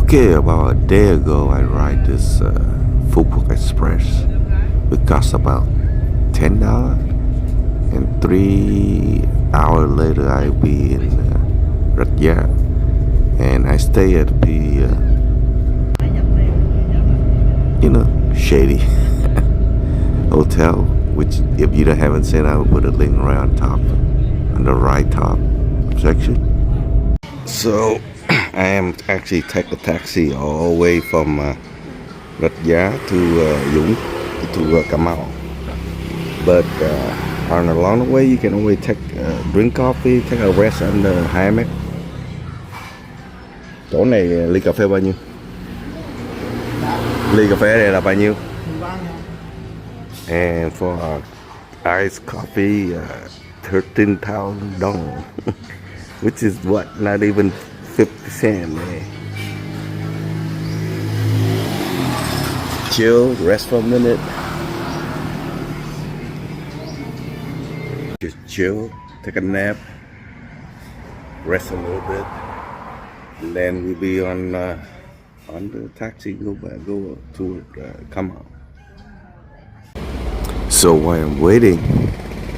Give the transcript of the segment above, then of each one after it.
Okay, about a day ago, I ride this Fukuoka Express. It costs about $10, and 3 hours later, I'll be in Ratya, and I stay at the shady hotel. Which, if you haven't seen, I will put a link right on top, on the right top section. So, I am actually take a taxi all the way from Rạch Giá to Dũng to Cà Mau. But on along the way, you can always take drink coffee, take a rest under hammock. Chỗ này ly cà phê bao nhiêu? Ly cà phê này là bao nhiêu? And for iced coffee, $13,000, which is what? Not even 50 cents, man. Chill, rest for a minute. Just chill, take a nap, rest a little bit, and then we'll be on the taxi go to come out. So while I'm waiting,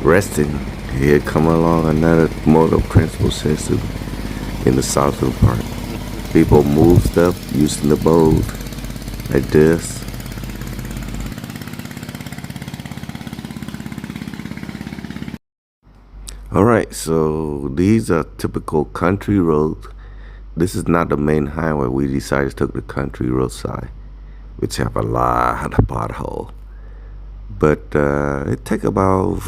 resting, here come along another mode of transport system in the southern part. People move stuff using the boat like this. Alright, so these are typical country roads. This is not the main highway. We decided to take the country road side, which have a lot of potholes. But it take about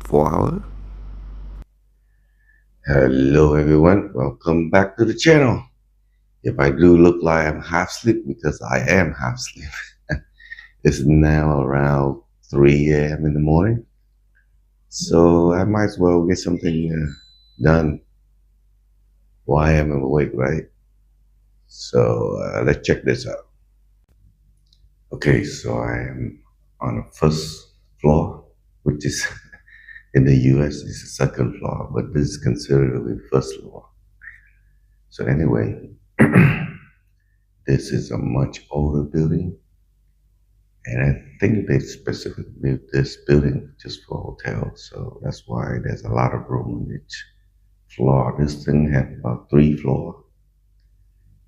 4 hours. Hello everyone, welcome back to the channel. If I do look like I'm half asleep, because I am half asleep. It's now around 3 a.m. in the morning. So I might as well get something done while I am awake, right? So let's check this out. Okay, so I am on the first floor, which is in the US is the second floor, but this is considered the first floor. So anyway, this is a much older building, and I think they specifically built this building just for hotels, so that's why there's a lot of room in each floor. This thing has about 3 floors,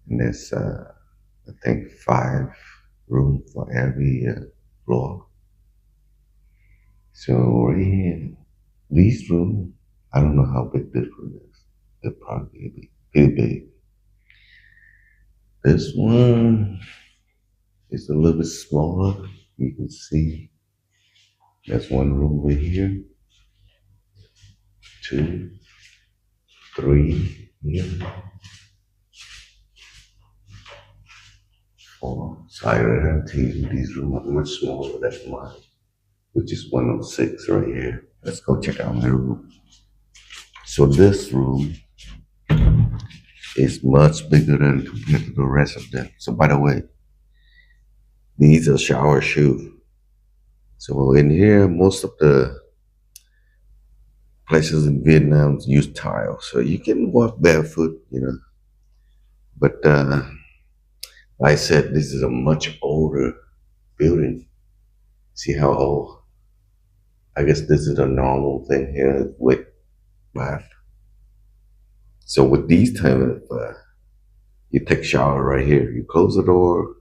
and there's I think 5 rooms for every floor. So right here, these rooms, I don't know how big this room is. They're probably pretty big. This one is a little bit smaller. You can see there's one room over here, 2, 3 here, 4. So I guarantee these rooms are much smaller than mine, which is 106 right here. Let's go check out my room. So this room is much bigger than compared to the rest of them. So by the way, these are shower shoes. So in here, most of the places in Vietnam use tile, so you can walk barefoot, But like I said, this is a much older building. See how old? I guess this is a normal thing here with bath. So with these type of, you take shower right here. You close the door,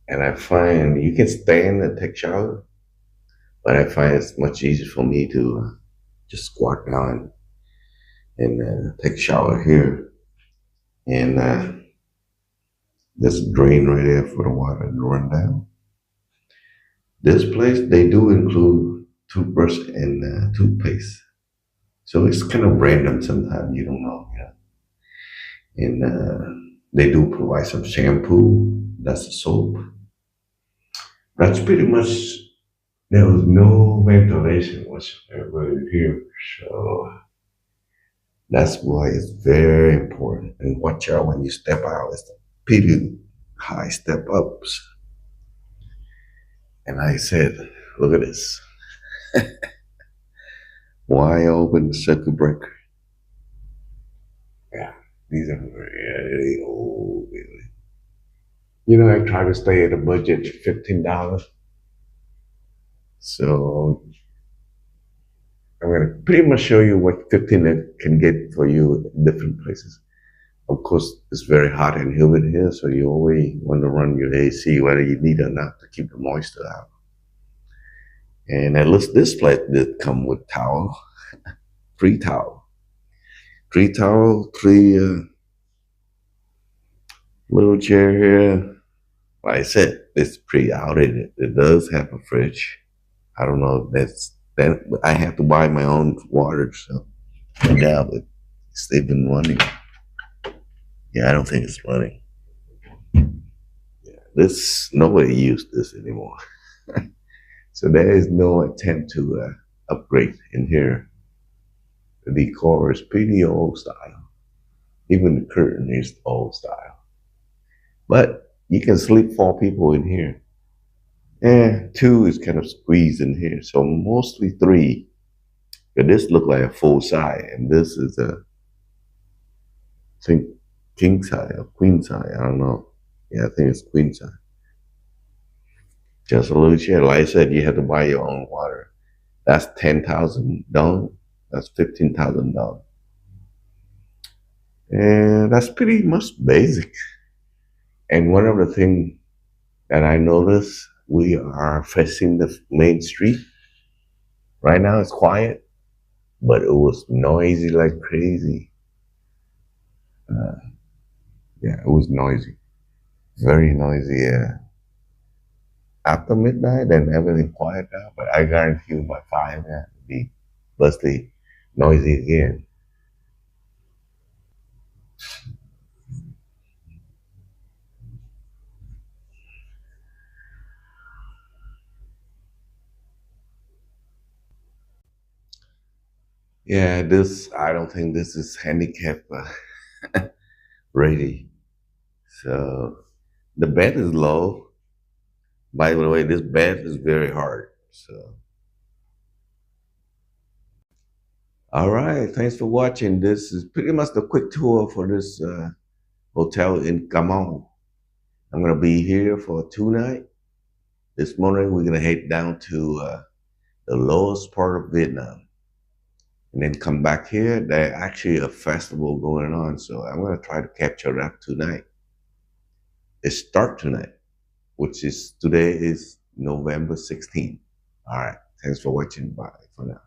and I find you can stand and take shower, but I find it's much easier for me to just squat down and take shower here. And there's a drain right there for the water to run down. This place, they do include toothbrush and toothpaste. So it's kind of random sometimes, you don't know. And they do provide some shampoo, that's the soap. That's pretty much, there was no ventilation whatsoever in here. So that's why it's very important. And watch out when you step out, it's pretty high step ups. And I said, look at this. Why open the circuit breaker? Yeah, These are really old, really. You know, I try to stay at a budget of $15. So I'm gonna pretty much show you what 15 can get for you in different places. Of course, it's very hot and humid here, so you always want to run your AC whether you need it or not to keep the moisture out. And at least this place did come with towel, free towel, free towel, free little chair here. Like I said, it's pretty outdated. It does have a fridge. I don't know if that's that. I have to buy my own water, so I doubt it's even running. Yeah, I don't think it's running. Yeah, this nobody used this anymore, so there is no attempt to upgrade in here. The decor is pretty old style. Even the curtain is old style. But you can sleep 4 people in here. And 2 is kind of squeezed in here. So mostly 3. But this look like a full size. And this is a, I think, king size or queen size. I don't know. Yeah, I think it's queen size. Just a little chair. Like I said, you have to buy your own water. That's $10,000. That's $15,000. And that's pretty much basic. And one of the things that I noticed, we are facing the main street. Right now it's quiet, but it was noisy like crazy. Yeah, it was noisy, very noisy. Yeah. After midnight, then everything quiet down. But I guarantee you, by 5, yeah, it'll be busty, noisy again. Yeah, this I don't think this is handicap ready. So the bed is low. By the way, this bed is very hard. So all right, thanks for watching. This is pretty much the quick tour for this hotel in Camon. I'm gonna be here for 2 nights. This morning we're gonna head down to the lowest part of Vietnam, and then come back here. There's actually a festival going on, so I'm gonna try to capture that tonight. It starts tonight, which is today is November 16th. All right, thanks for watching. Bye for now.